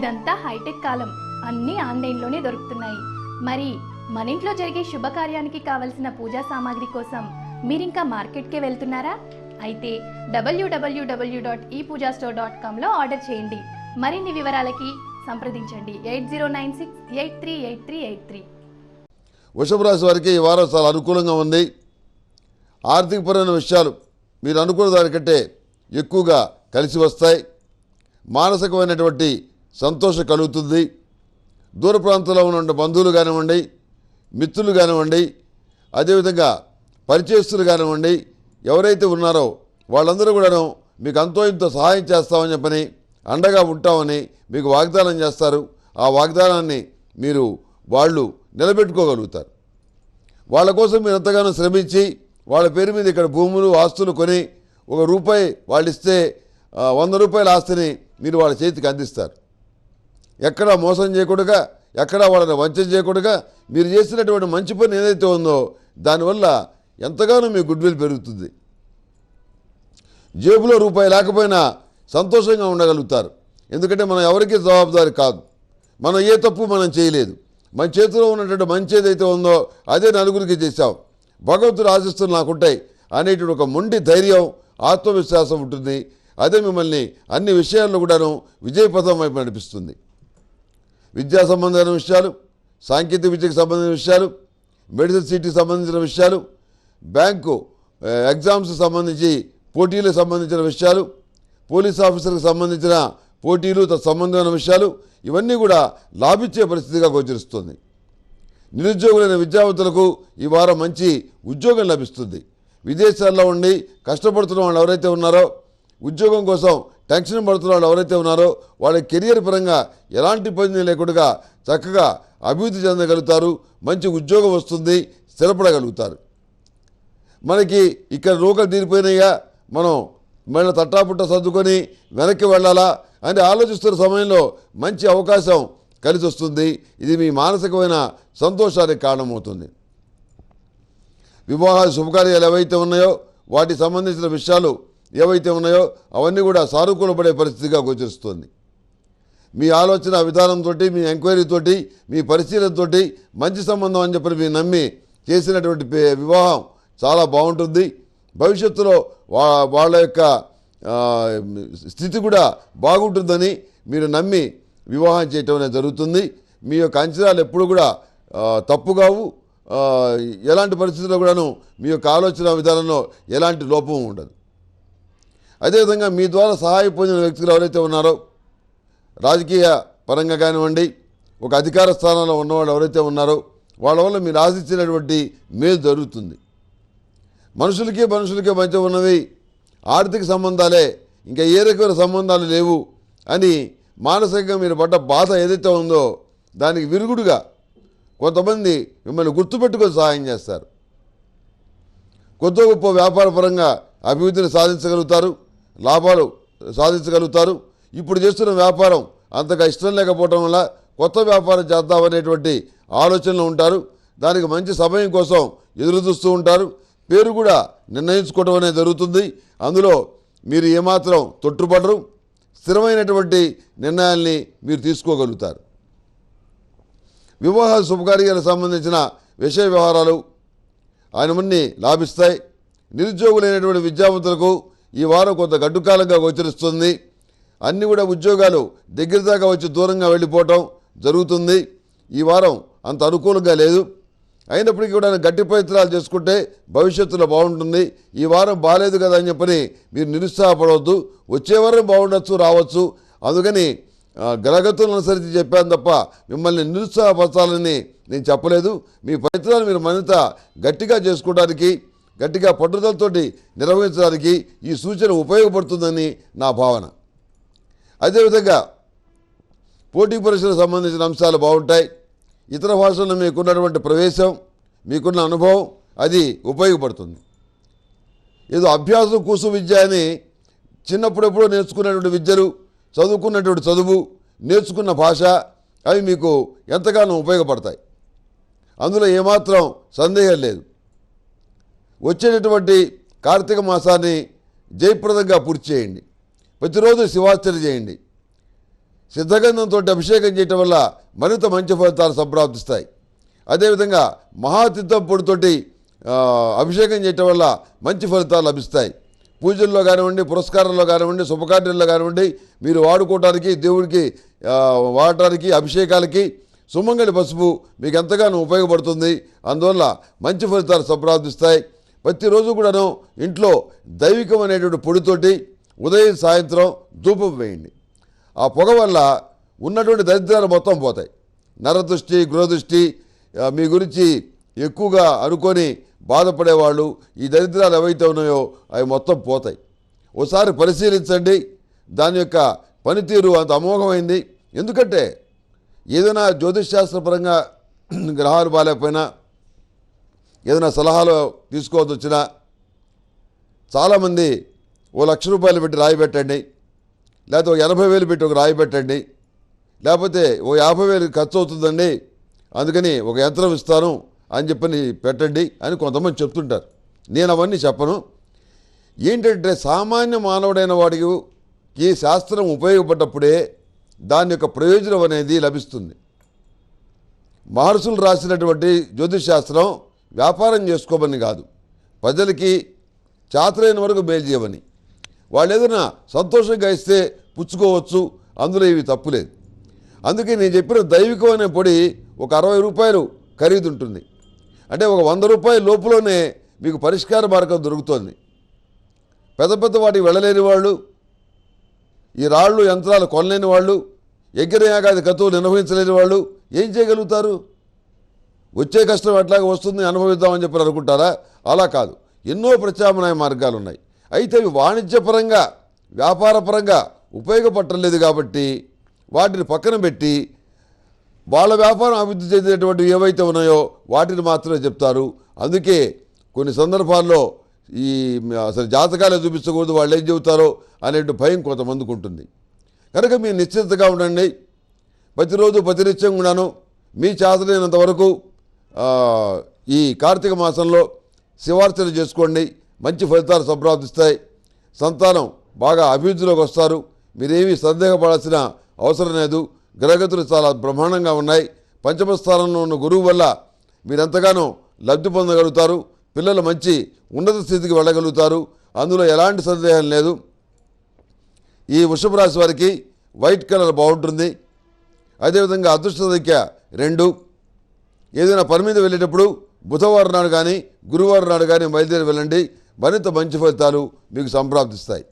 ఇదంతా హైటెక్ కాలం, అన్నీ ఆన్లైన్లోనే దొరుకుతున్నాయి. మరి మన ఇంట్లో జరిగే శుభకార్యానికి కావలసిన పూజా సామాగ్రి కోసం మీరింకా మార్కెట్కే వెళ్తున్నారా? అయితే www.epoojastore.comలో ఆర్డర్ చేయండి. మరిన్ని వివరాలకి సంప్రదించండి 8096838383. వృషభ రాశి వారికి ఈ వారం చాలా అనుకూలంగా ఉంది. ఆర్థికపరమైన విషయాలు మీరు అనుకున్న దానికంటే ఎక్కువగా కలిసి వస్తాయి. మానసికమైనటువంటి సంతోషం కలుగుతుంది. దూర ప్రాంతంలో ఉన్న బంధువులు కానివ్వండి, మిత్రులు కానివ్వండి, అదేవిధంగా పరిచయస్తులు కానివ్వండి, ఎవరైతే ఉన్నారో వాళ్ళందరూ కూడాను మీకు అంతో ఇంతో సహాయం చేస్తామని చెప్పని, అండగా ఉంటామని మీకు వాగ్దానం చేస్తారు. ఆ వాగ్దానాన్ని వాళ్ళు నిలబెట్టుకోగలుగుతారు. వాళ్ళ కోసం మీరు ఎంతగానో శ్రమించి వాళ్ళ పేరు మీద ఇక్కడ భూములు ఆస్తులు కొని ₹1 వాళ్ళు ఇస్తే ₹100 ఆస్తిని మీరు వాళ్ళ చేతికి అందిస్తారు. ఎక్కడా మోసం చేయకూడగా, ఎక్కడా వాళ్ళని వంచన చేయకూడగా మీరు చేసినటువంటి మంచి పని ఏదైతే ఉందో దానివల్ల ఎంతగానో మీ గుడ్విల్ పెరుగుతుంది. జేబులో ₹1 లేకపోయినా సంతోషంగా ఉండగలుగుతారు. ఎందుకంటే మనం ఎవరికీ జవాబుదారి కాదు. మనం ఏ తప్పు మనం చేయలేదు. మన చేతిలో ఉన్నటువంటి మంచి ఏదైతే ఉందో అదే నలుగురికి చేశాం. భగవంతుడు ఆశిస్తులు నాకుంటాయి అనేటువంటి ఒక మొండి ధైర్యం, ఆత్మవిశ్వాసం ఉంటుంది. అదే మిమ్మల్ని అన్ని విషయాల్లో కూడాను విజయపథం వైపు నడిపిస్తుంది. విద్యా సంబంధమైన విషయాలు, సాంకేతిక విద్యకు సంబంధించిన విషయాలు, మెడిసిన్ సీట్కి సంబంధించిన విషయాలు, బ్యాంకు ఎగ్జామ్స్కి సంబంధించి పోటీలకు సంబంధించిన విషయాలు, పోలీస్ ఆఫీసర్కి సంబంధించిన పోటీలు సంబంధమైన విషయాలు, ఇవన్నీ కూడా లాభించే పరిస్థితిగా గోచరిస్తుంది. నిరుద్యోగులైన విద్యావంతులకు ఈ వారం మంచి ఉద్యోగం లభిస్తుంది. విదేశాల్లో ఉండి కష్టపడుతున్న వాళ్ళు ఎవరైతే ఉన్నారో, ఉద్యోగం కోసం టెన్షన్ పడుతున్న వాళ్ళు ఎవరైతే ఉన్నారో వాళ్ళ కెరియర్ పరంగా ఎలాంటి ఇబ్బంది లేకుండా చక్కగా అభివృద్ధి చెందగలుగుతారు. మంచి ఉద్యోగం వస్తుంది, స్థిరపడగలుగుతారు. మనకి ఇక్కడ రోకలు తీరిపోయినాయా, మనం మళ్ళీ తట్టాపుట్ట సర్దుకొని వెనక్కి వెళ్ళాలా అని ఆలోచిస్తున్న సమయంలో మంచి అవకాశం కలిసి వస్తుంది. ఇది మీ మానసికమైన సంతోషానికి కారణమవుతుంది. వివాహాలు శుభకార్యాలు ఏవైతే ఉన్నాయో వాటికి సంబంధించిన విషయాలు ఏవైతే ఉన్నాయో అవన్నీ కూడా సానుకూలపడే పరిస్థితిగా గోచరిస్తుంది. మీ ఆలోచన విధానంతో, మీ ఎంక్వైరీతోటి, మీ పరిశీలనతో మంచి సంబంధం అని చెప్పి మీరు నమ్మి చేసినటువంటి వివాహం చాలా బాగుంటుంది. భవిష్యత్తులో వాళ్ళ యొక్క స్థితి కూడా బాగుంటుందని మీరు నమ్మి వివాహం చేయటం అనేది జరుగుతుంది. మీ యొక్క అంచనాలు ఎప్పుడు కూడా తప్పు కావు. ఎలాంటి పరిస్థితుల్లో కూడాను మీ యొక్క ఆలోచన విధానంలో ఎలాంటి లోపం ఉండదు. అదేవిధంగా మీ ద్వారా సహాయం పొందిన వ్యక్తులు ఎవరైతే ఉన్నారో, రాజకీయ పరంగా కానివ్వండి, ఒక అధికార స్థానంలో ఉన్నవాళ్ళు ఎవరైతే ఉన్నారో వాళ్ళ వల్ల మీరు ఆశించినటువంటి మేలు జరుగుతుంది. మనుషులకే మధ్య ఉన్నవి ఆర్థిక సంబంధాలే, ఇంకా ఏ రకమైన సంబంధాలు లేవు అని మానసికంగా మీరు పడ్డ బాధ ఏదైతే ఉందో దానికి విరుగుడుగా కొంతమంది మిమ్మల్ని గుర్తుపెట్టుకొని సహాయం చేస్తారు. కొత్త గొప్ప వ్యాపారపరంగా అభివృద్ధిని సాధించగలుగుతారు, లాభాలు సాధించగలుగుతారు. ఇప్పుడు చేస్తున్న వ్యాపారం అంతగా ఇష్టం లేకపోవడం వల్ల కొత్త వ్యాపారం చేద్దామనేటువంటి ఆలోచనలో ఉంటారు. దానికి మంచి సమయం కోసం ఎదురు చూస్తూ ఉంటారు. పేరు కూడా నిర్ణయించుకోవడం అనేది జరుగుతుంది. అందులో మీరు ఏమాత్రం తొట్టుపడరు. స్థిరమైనటువంటి నిర్ణయాల్ని మీరు తీసుకోగలుగుతారు. వివాహ శుభకార్యాలకు సంబంధించిన విషయ వ్యవహారాలు ఆయనమన్నీ లాభిస్తాయి. నిరుద్యోగులైనటువంటి విద్యావంతులకు ఈ వారం కొంత గడ్డుకాలంగా గోచరిస్తుంది. అన్నీ కూడా ఉద్యోగాలు దగ్గర దాకా వచ్చి దూరంగా వెళ్ళిపోవటం జరుగుతుంది. ఈ వారం అంత అనుకూలంగా లేదు. అయినప్పటికీ కూడా గట్టి ప్రయత్నాలు చేసుకుంటే భవిష్యత్తులో బాగుంటుంది. ఈ వారం బాగాలేదు కదా అని చెప్పని మీరు నిరుత్సాహపడవద్దు. వచ్చే వారం బాగుండొచ్చు, రావచ్చు. అందుకని గ్రహగతులను అనుసరించి చెప్పాను తప్ప మిమ్మల్ని నిరుత్సాహపరచాలని నేను చెప్పలేదు. మీ ప్రయత్నాలు మీరు మరింత గట్టిగా చేసుకోవడానికి, గట్టిగా పట్టుదలతోటి నిర్వహించడానికి ఈ సూచన ఉపయోగపడుతుందని నా భావన. అదేవిధంగా పోటీ పరీక్షలకు సంబంధించిన అంశాలు బాగుంటాయి. ఇతర భాషల్లో మీకున్నటువంటి ప్రవేశం, మీకున్న అనుభవం అది ఉపయోగపడుతుంది. ఏదో అభ్యాసం కూసు విద్య అని చిన్నప్పుడెప్పుడో నేర్చుకున్నటువంటి విద్యలు, చదువుకున్నటువంటి చదువు, నేర్చుకున్న భాష అవి మీకు ఎంతగానో ఉపయోగపడతాయి. అందులో ఏమాత్రం సందేహం లేదు. వచ్చేటటువంటి కార్తీక మాసాన్ని జయప్రదంగా పూర్తి చేయండి. ప్రతిరోజు శివార్చన చేయండి. సిద్ధగంధంతో అభిషేకం చేయటం వల్ల మరింత మంచి ఫలితాలు సంప్రాప్తిస్తాయి. అదేవిధంగా మహాతీర్థం పొడితోటి అభిషేకం చేయటం వల్ల మంచి ఫలితాలు లభిస్తాయి. పూజల్లో కానివ్వండి, పురస్కారాల్లో కానివ్వండి, శుభకార్యాల్లో కానివ్వండి, మీరు వాడుకోవడానికి, దేవుడికి వాడటానికి, అభిషేకాలకి సుమంగళి పసుపు మీకు ఎంతగానో ఉపయోగపడుతుంది. అందువల్ల మంచి ఫలితాలు సంప్రాప్తిస్తాయి. ప్రతిరోజు కూడాను ఇంట్లో దైవికం అనేటువంటి పొడితోటి ఉదయం సాయంత్రం ధూపం వేయండి. ఆ పొగ వల్ల ఉన్నటువంటి దరిద్రాలు మొత్తం పోతాయి. నరదృష్టి, గృహదృష్టి, మీ గురించి ఎక్కువగా అనుకొని బాధపడేవాళ్ళు, ఈ దరిద్రాలు ఏవైతే ఉన్నాయో అవి మొత్తం పోతాయి. ఒకసారి పరిశీలించండి. దాని యొక్క పనితీరు అంత అమోఘమైంది. ఎందుకంటే ఏదైనా జ్యోతిష్శాస్త్రపరంగా గ్రహాలు బాగాలేకపోయినా, ఏదైనా సలహాలు తీసుకోవద్దు వచ్చినా, చాలామంది ఓ ₹1,00,000 పెట్టి రాయి పెట్టండి, లేకపోతే ఒక 80,000 పెట్టి ఒక రాయి పెట్టండి, లేకపోతే ఓ 50,000 ఖర్చు అవుతుందండి, అందుకని ఒక యంత్రం ఇస్తాను అని చెప్పని పెట్టండి అని కొంతమంది చెప్తుంటారు. నేను అవన్నీ చెప్పను. ఏంటంటే సామాన్య మానవుడైన వాడికి ఈ శాస్త్రం ఉపయోగపడ్డప్పుడే దాని యొక్క ప్రయోజనం అనేది లభిస్తుంది. మహర్షులు రాసినటువంటి జ్యోతిష్ శాస్త్రం వ్యాపారం చేసుకోమని కాదు, ప్రజలకి చాతరైన వరకు మేలు చేయమని. వాళ్ళు ఏదైనా సంతోషంగా ఇస్తే పుచ్చుకోవచ్చు, అందులో ఇవి తప్పులేదు. అందుకే నేను చెప్పిన దైవికం అనే పొడి ఒక ₹60 ఖరీదు ఉంటుంది. అంటే ఒక ₹100 లోపులోనే మీకు పరిష్కార మార్గం దొరుకుతుంది. పెద్ద పెద్ద వాటికి వెళ్ళలేని వాళ్ళు, ఈ రాళ్ళు యంత్రాలు కొనలేని వాళ్ళు, యజ్ఞయాగాది కతువులు నిర్వహించలేని వాళ్ళు ఏం చేయగలుగుతారు? వచ్చే కష్టం ఎట్లాగా వస్తుంది, అనుభవిద్దామని చెప్పి అనుకుంటారా? అలా కాదు. ఎన్నో ప్రత్యామ్నాయ మార్గాలు ఉన్నాయి. అయితే అవి వాణిజ్యపరంగా, వ్యాపారపరంగా ఉపయోగపడలేదు కాబట్టి వాటిని పక్కన పెట్టి వాళ్ళ వ్యాపారం అభివృద్ధి చెందేటువంటి ఏవైతే ఉన్నాయో వాటిని మాత్రమే చెప్తారు. అందుకే కొన్ని సందర్భాల్లో ఈ అసలు జాతకాలే చూపించకూడదు, వాళ్ళు ఏం చెబుతారో అనే భయం కొంతమందికి ఉంటుంది. కనుక మీరు నిశ్చింతగా ఉండండి. ప్రతిరోజు ప్రతినిత్యం కూడాను మీ చేతనైనంత వరకు ఈ కార్తీక మాసంలో శివార్చన చేసుకోండి. మంచి ఫలితాలు సంప్రాప్తిస్తాయి. సంతానం బాగా అభివృద్ధిలోకి వస్తారు. మీరేమీ సందేహపడాల్సిన అవసరం లేదు. గ్రహగతులు చాలా బ్రహ్మాండంగా ఉన్నాయి. పంచమ స్థానంలో ఉన్న గురువు వల్ల మీరెంతగానో లబ్ధి పొందగలుగుతారు. పిల్లలు మంచి ఉన్నత స్థితికి వెళ్ళగలుగుతారు. అందులో ఎలాంటి సందేహం లేదు. ఈ వృషభ రాశి వారికి వైట్ కలర్ బాగుంటుంది. అదేవిధంగా అదృష్ట సంఖ్య 2. ఏదైనా పని మీద వెళ్ళేటప్పుడు బుధవారం నాడు కానీ గురువారం నాడు కానీ బయలుదేరి వెళ్ళండి. మరింత మంచి ఫలితాలు మీకు సంప్రాప్తిస్తాయి.